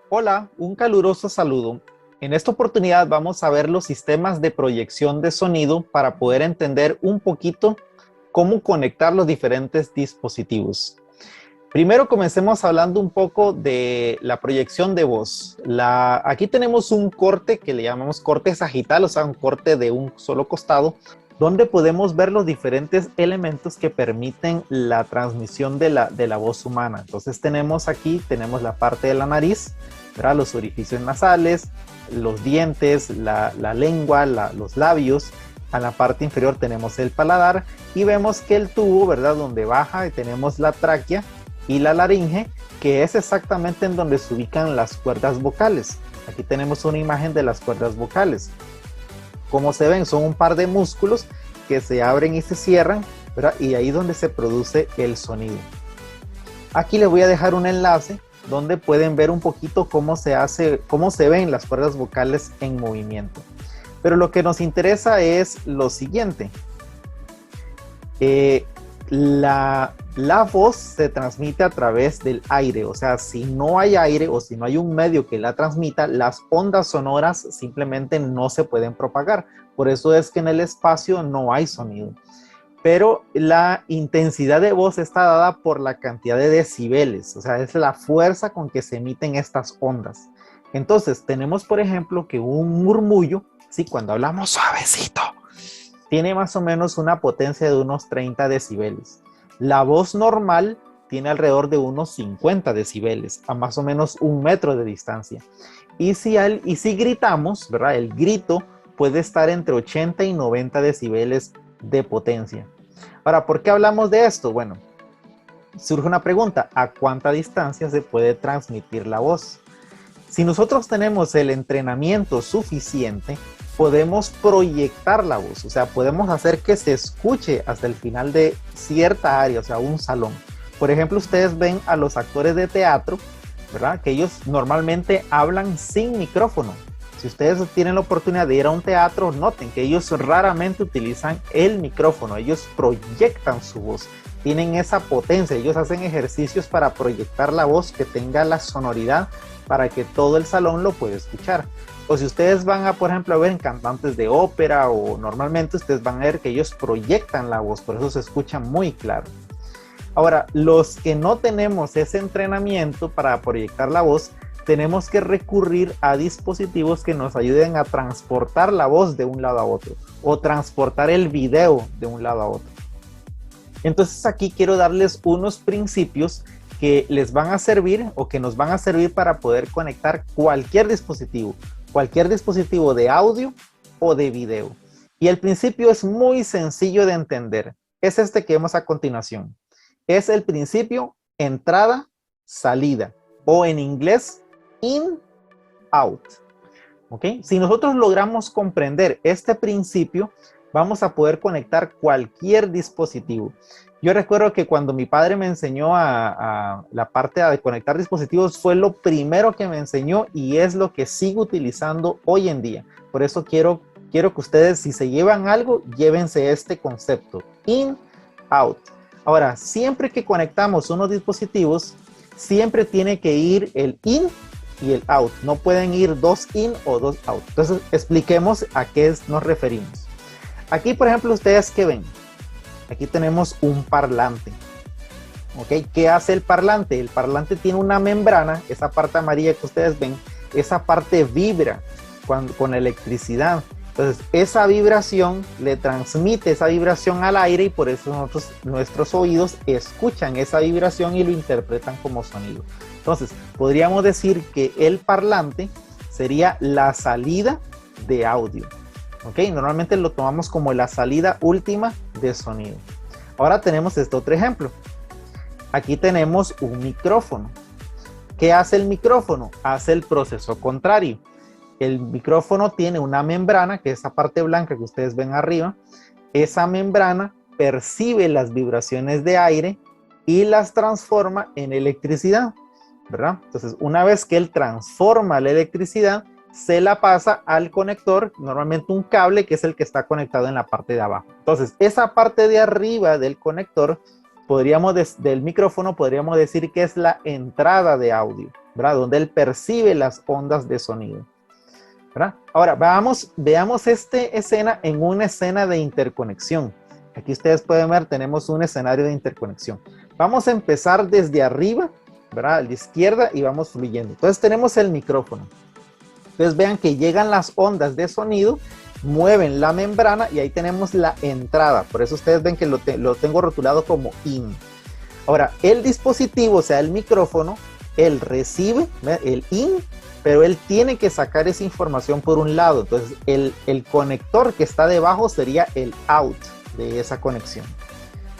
Hola, un caluroso saludo. En esta oportunidad vamos a ver los sistemas de proyección de sonido para poder entender un poquito cómo conectar los diferentes dispositivos. Primero comencemos hablando un poco de la proyección de voz. Aquí tenemos un corte que le llamamos corte sagital, o sea, un corte de un solo costado, donde podemos ver los diferentes elementos que permiten la transmisión de la voz humana. Entonces tenemos la parte de la nariz, ¿verdad? Los orificios nasales, los dientes, la lengua, los labios. A la parte inferior tenemos el paladar y vemos que el tubo, ¿verdad? Donde baja tenemos la tráquea y la laringe, que es exactamente en donde se ubican las cuerdas vocales. Aquí tenemos una imagen de las cuerdas vocales. Como se ven, son un par de músculos que se abren y se cierran, ¿verdad? Y ahí es donde se produce el sonido. Aquí les voy a dejar un enlace donde pueden ver un poquito cómo se ven las cuerdas vocales en movimiento. Pero lo que nos interesa es lo siguiente. La voz se transmite a través del aire, o sea, si no hay aire o si no hay un medio que la transmita, las ondas sonoras simplemente no se pueden propagar. Por eso es que en el espacio no hay sonido. Pero la intensidad de voz está dada por la cantidad de decibeles, o sea, es la fuerza con que se emiten estas ondas. Entonces, tenemos, por ejemplo, que un murmullo, ¿sí? Cuando hablamos suavecito, tiene más o menos una potencia de unos 30 decibeles. La voz normal tiene alrededor de unos 50 decibeles, a más o menos 1 metro de distancia. Y si gritamos, ¿verdad? El grito puede estar entre 80 y 90 decibeles de potencia. Ahora, ¿por qué hablamos de esto? Bueno, surge una pregunta: ¿a cuánta distancia se puede transmitir la voz? Si nosotros tenemos el entrenamiento suficiente, podemos proyectar la voz, o sea, podemos hacer que se escuche hasta el final de cierta área, o sea, un salón. Por ejemplo, ustedes ven a los actores de teatro, ¿verdad? Que ellos normalmente hablan sin micrófono. Si ustedes tienen la oportunidad de ir a un teatro, noten que ellos raramente utilizan el micrófono, ellos proyectan su voz, tienen esa potencia, ellos hacen ejercicios para proyectar la voz que tenga la sonoridad para que todo el salón lo pueda escuchar. O si ustedes van a, por ejemplo, a ver en cantantes de ópera o normalmente ustedes van a ver que ellos proyectan la voz, por eso se escucha muy claro. Ahora, los que no tenemos ese entrenamiento para proyectar la voz, tenemos que recurrir a dispositivos que nos ayuden a transportar la voz de un lado a otro o transportar el video de un lado a otro. Entonces aquí quiero darles unos principios que les van a servir o que nos van a servir para poder conectar cualquier dispositivo de audio o de video. Y el principio es muy sencillo de entender. Es este que vemos a continuación. Es el principio entrada-salida o en inglés in, out. ¿Ok? Si nosotros logramos comprender este principio, vamos a poder conectar cualquier dispositivo. Yo recuerdo que cuando mi padre me enseñó a la parte de conectar dispositivos, fue lo primero que me enseñó y es lo que sigo utilizando hoy en día. Por eso quiero que ustedes, si se llevan algo, llévense este concepto, in, out. Ahora, siempre que conectamos unos dispositivos, siempre tiene que ir el in y el out. No pueden ir dos in o dos out. Entonces, expliquemos a qué nos referimos. Aquí, por ejemplo, ustedes ¿qué ven? Aquí tenemos un parlante. ¿Ok? ¿Qué hace el parlante? El parlante tiene una membrana, esa parte amarilla que ustedes ven, esa parte vibra con electricidad. Entonces, esa vibración le transmite esa vibración al aire y por eso nuestros oídos escuchan esa vibración y lo interpretan como sonido. Entonces, podríamos decir que el parlante sería la salida de audio. ¿Ok? Normalmente lo tomamos como la salida última de sonido. Ahora tenemos este otro ejemplo. Aquí tenemos un micrófono. ¿Qué hace el micrófono? Hace el proceso contrario. El micrófono tiene una membrana, que es esa parte blanca que ustedes ven arriba. Esa membrana percibe las vibraciones de aire y las transforma en electricidad, ¿verdad? Entonces, una vez que él transforma la electricidad, se la pasa al conector, normalmente un cable que es el que está conectado en la parte de abajo. Entonces, esa parte de arriba del conector, del micrófono, podríamos decir que es la entrada de audio. ¿verdad? Donde él percibe las ondas de sonido, ¿verdad? Ahora, veamos esta escena en una escena de interconexión. Aquí ustedes pueden ver, tenemos un escenario de interconexión. Vamos a empezar desde arriba, ¿verdad? A la izquierda y vamos fluyendo. Entonces tenemos el micrófono. Entonces vean que llegan las ondas de sonido, mueven la membrana y ahí tenemos la entrada. Por eso ustedes ven que lo tengo rotulado como in. Ahora, el dispositivo, o sea, el micrófono, él recibe el in, pero él tiene que sacar esa información por un lado. Entonces, el conector que está debajo sería el out de esa conexión.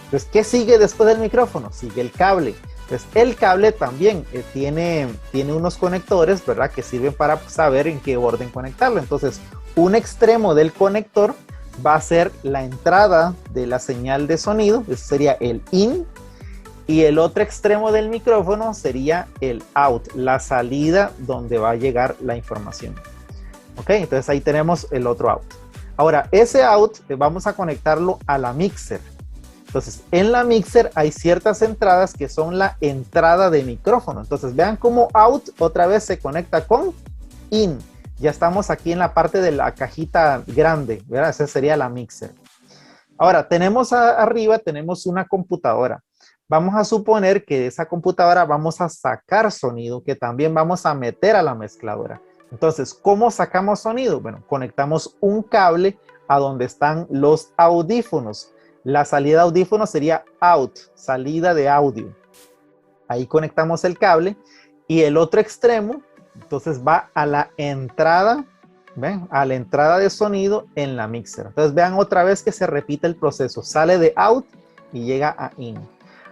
Entonces, ¿qué sigue después del micrófono? Sigue el cable. Entonces, el cable también tiene unos conectores, ¿verdad? Que sirven para saber en qué orden conectarlo. Entonces, un extremo del conector va a ser la entrada de la señal de sonido, eso sería el in, y el otro extremo del micrófono sería el out, la salida donde va a llegar la información. Ok, entonces ahí tenemos el otro out. Ahora, ese out vamos a conectarlo a la mixer. Entonces, en la mixer hay ciertas entradas que son la entrada de micrófono. Entonces, vean cómo out otra vez se conecta con in. Ya estamos aquí en la parte de la cajita grande, ¿verdad? Esa sería la mixer. Ahora, tenemos arriba, tenemos una computadora. Vamos a suponer que de esa computadora vamos a sacar sonido que también vamos a meter a la mezcladora. Entonces, ¿cómo sacamos sonido? Bueno, conectamos un cable a donde están los audífonos. La salida de audífono sería out, salida de audio. Ahí conectamos el cable y el otro extremo, entonces va a la entrada, ¿ven? A la entrada de sonido en la mixer. Entonces vean otra vez que se repite el proceso. Sale de out y llega a in.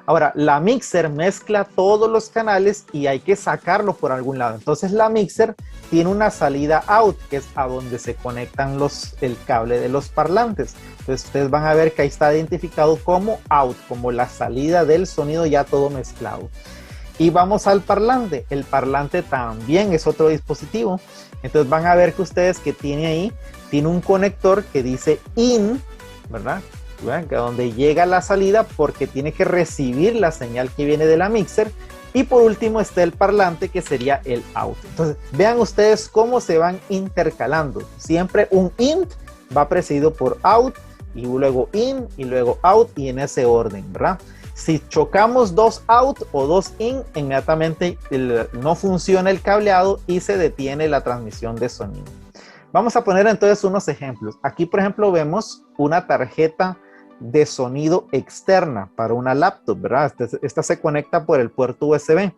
Ahora, la mixer mezcla todos los canales y hay que sacarlo por algún lado. Entonces la mixer tiene una salida out, que es a donde se conectan el cable de los parlantes. Entonces ustedes van a ver que ahí está identificado como out, como la salida del sonido ya todo mezclado. Y vamos al parlante. El parlante también es otro dispositivo. Entonces van a ver que ustedes que tiene un conector que dice in, ¿verdad? Que donde llega la salida porque tiene que recibir la señal que viene de la mixer. Y por último está el parlante que sería el out. Entonces vean ustedes cómo se van intercalando. Siempre un in va precedido por out y luego in y luego out y en ese orden, ¿verdad? Si chocamos dos out o dos in, inmediatamente no funciona el cableado y se detiene la transmisión de sonido. Vamos a poner entonces unos ejemplos. Aquí, por ejemplo, vemos una tarjeta de sonido externa para una laptop, ¿verdad? Esta se conecta por el puerto USB.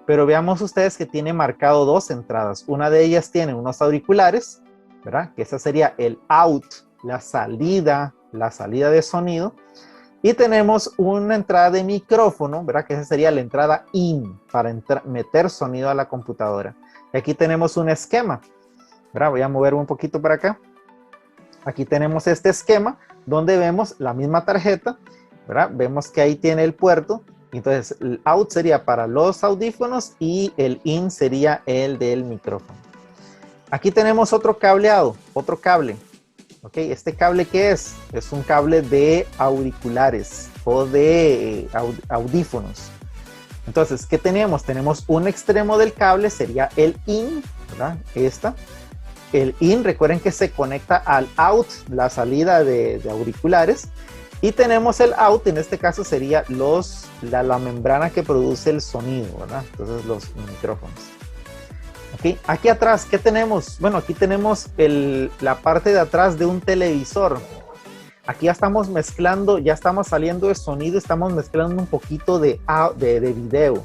Pero veamos ustedes que tiene marcado dos entradas. Una de ellas tiene unos auriculares, ¿verdad? Que esa sería el out, la salida de sonido. Y tenemos una entrada de micrófono, ¿verdad? Que esa sería la entrada in, para meter sonido a la computadora. Y aquí tenemos un esquema, ¿verdad? Voy a mover un poquito para acá. Aquí tenemos este esquema donde vemos la misma tarjeta, ¿verdad? Vemos que ahí tiene el puerto. Entonces, el out sería para los audífonos y el in sería el del micrófono. Aquí tenemos otro cableado, otro cable. Ok, ¿este cable qué es? Es un cable de auriculares o de audífonos. Entonces, ¿qué tenemos? Tenemos un extremo del cable, sería el in, ¿verdad? El in, recuerden que se conecta al out, la salida de auriculares. Y tenemos el out, en este caso sería la membrana que produce el sonido, ¿verdad? Entonces, los micrófonos. Okay. Aquí atrás, ¿qué tenemos? Bueno, aquí tenemos la parte de atrás de un televisor. Aquí ya estamos mezclando, ya estamos saliendo de sonido, estamos mezclando un poquito de video.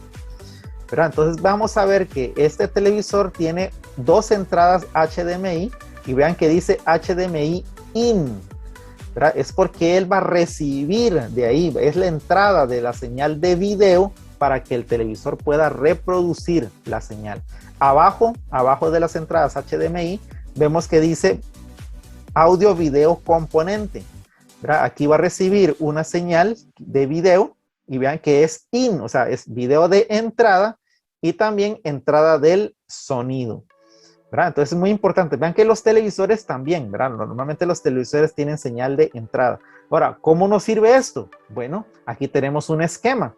¿Verdad? Entonces vamos a ver que este televisor tiene dos entradas HDMI y vean que dice HDMI in, ¿verdad? Es porque él va a recibir de ahí, es la entrada de la señal de video para que el televisor pueda reproducir la señal. Abajo de las entradas HDMI vemos que dice audio video componente, ¿verdad? Aquí va a recibir una señal de video y vean que es in, o sea, es video de entrada y también entrada del sonido, ¿verdad? Entonces es muy importante. Vean que los televisores también, ¿verdad? Normalmente los televisores tienen señal de entrada. Ahora, ¿cómo nos sirve esto? Bueno, aquí tenemos un esquema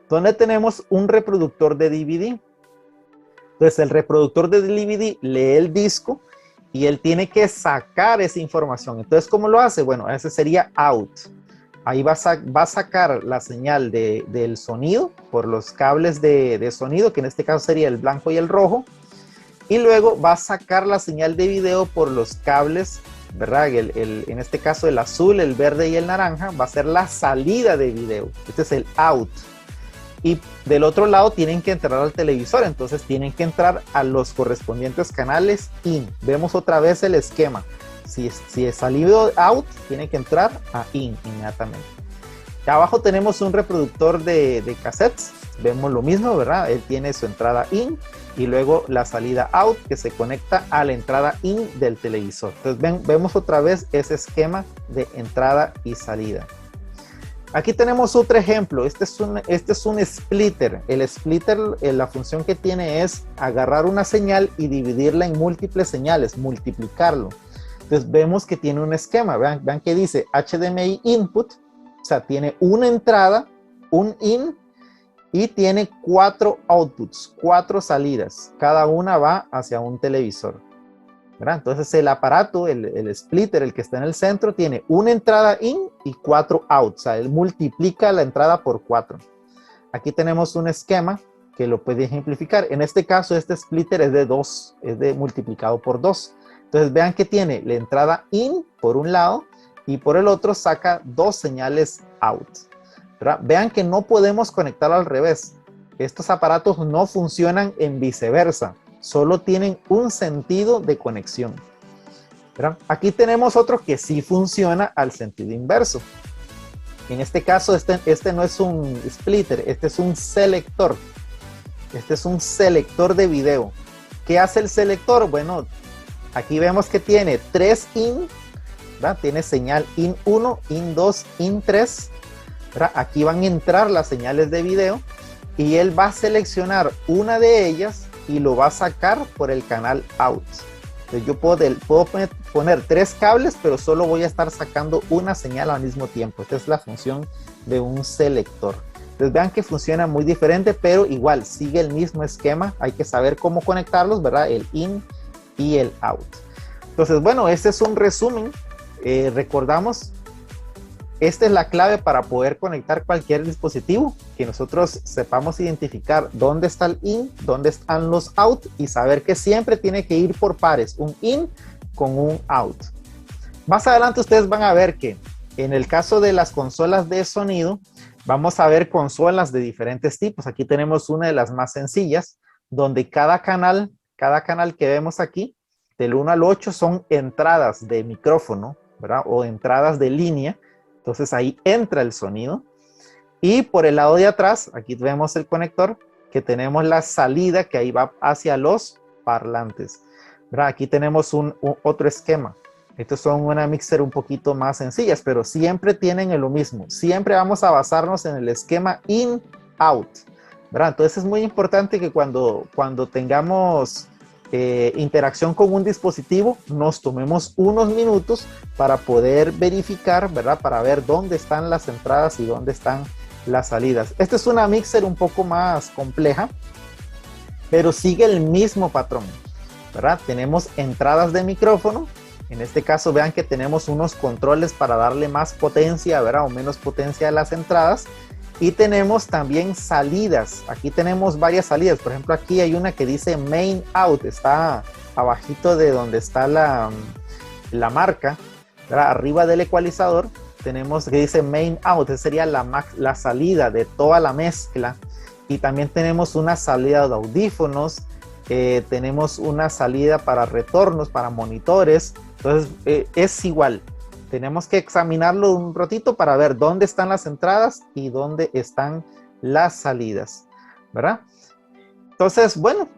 donde tenemos un reproductor de DVD. Entonces el reproductor de DVD lee el disco y él tiene que sacar esa información. Entonces, ¿cómo lo hace? Bueno, ese sería out. Ahí va a sacar la señal del sonido por los cables de sonido, que en este caso sería el blanco y el rojo. Y luego va a sacar la señal de video por los cables, ¿verdad? En este caso el azul, el verde y el naranja va a ser la salida de video. Este es el out. Y del otro lado tienen que entrar al televisor, entonces tienen que entrar a los correspondientes canales in. Vemos otra vez el esquema. Si es salido out, tiene que entrar a in inmediatamente. Acá abajo tenemos un reproductor de cassettes. Vemos lo mismo, ¿verdad? Él tiene su entrada in y luego la salida out que se conecta a la entrada in del televisor. Entonces vemos otra vez ese esquema de entrada y salida. Aquí tenemos otro ejemplo. Este es un splitter. El splitter, la función que tiene es agarrar una señal y dividirla en múltiples señales, multiplicarlo. Entonces vemos que tiene un esquema. Vean que dice HDMI input, o sea, tiene una entrada, un in, y tiene 4 outputs, 4 salidas. Cada una va hacia un televisor, ¿verdad? Entonces el aparato, el splitter, el que está en el centro, tiene una entrada in y 4 outs. O sea, él multiplica la entrada por 4. Aquí tenemos un esquema que lo puede ejemplificar. En este caso, este splitter es de 2, es de multiplicado por 2. Entonces vean que tiene la entrada in por un lado y por el otro saca 2 señales out, ¿verdad? Vean que no podemos conectar al revés. Estos aparatos no funcionan en viceversa, solo tienen un sentido de conexión, ¿verdad? Aquí tenemos otro que sí funciona al sentido inverso. En este caso, este no es un splitter, este es un selector. Este es un selector de video. ¿Qué hace el selector? Bueno, aquí vemos que tiene 3 in, ¿verdad? Tiene señal in 1, in 2, in 3. ¿Verdad? Aquí van a entrar las señales de video y él va a seleccionar una de ellas y lo va a sacar por el canal out. Entonces yo puedo poner 3 cables, pero solo voy a estar sacando una señal al mismo tiempo. Esta es la función de un selector. Entonces vean que funciona muy diferente, pero igual sigue el mismo esquema. Hay que saber cómo conectarlos, ¿verdad? El in y el out. Entonces, bueno, este es un resumen. Recordamos, esta es la clave para poder conectar cualquier dispositivo, que nosotros sepamos identificar dónde está el in, dónde están los out y saber que siempre tiene que ir por pares, un in con un out. Más adelante ustedes van a ver que en el caso de las consolas de sonido, vamos a ver consolas de diferentes tipos. Aquí tenemos una de las más sencillas, donde cada canal que vemos aquí, del 1 al 8 son entradas de micrófono, ¿verdad? O entradas de línea. Entonces ahí entra el sonido. Y por el lado de atrás, aquí vemos el conector, que tenemos la salida que ahí va hacia los parlantes, ¿verdad? Aquí tenemos otro esquema. Estos son una mixer un poquito más sencillas, pero siempre tienen lo mismo. Siempre vamos a basarnos en el esquema in-out, ¿verdad? Entonces es muy importante que cuando tengamos interacción con un dispositivo, nos tomemos unos minutos para poder verificar, ¿verdad? Para ver dónde están las entradas y dónde están las salidas. Esta es una mixer un poco más compleja, pero sigue el mismo patrón, ¿verdad? Tenemos entradas de micrófono. En este caso vean que tenemos unos controles para darle más potencia, ¿verdad? O menos potencia a las entradas. Y tenemos también salidas. Aquí tenemos varias salidas. Por ejemplo, aquí hay una que dice main out. Está abajito de donde está la marca, ¿verdad? Arriba del ecualizador tenemos que dice main out. Esa sería la salida de toda la mezcla. Y también tenemos una salida de audífonos. Tenemos una salida para retornos, para monitores. Entonces es igual. Tenemos que examinarlo un ratito para ver dónde están las entradas y dónde están las salidas, ¿verdad? Entonces, bueno,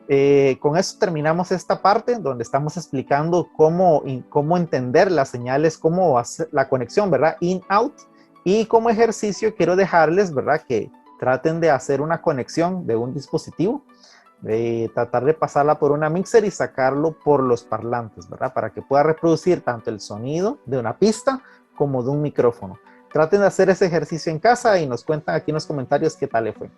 con eso terminamos esta parte donde estamos explicando cómo entender las señales, cómo hacer la conexión, ¿verdad? In-out. Y como ejercicio quiero dejarles, ¿verdad? Que traten de hacer una conexión de un dispositivo, tratar de pasarla por una mixer y sacarlo por los parlantes, ¿verdad? Para que pueda reproducir tanto el sonido de una pista como de un micrófono. Traten de hacer ese ejercicio en casa y nos cuentan aquí en los comentarios qué tal le fue.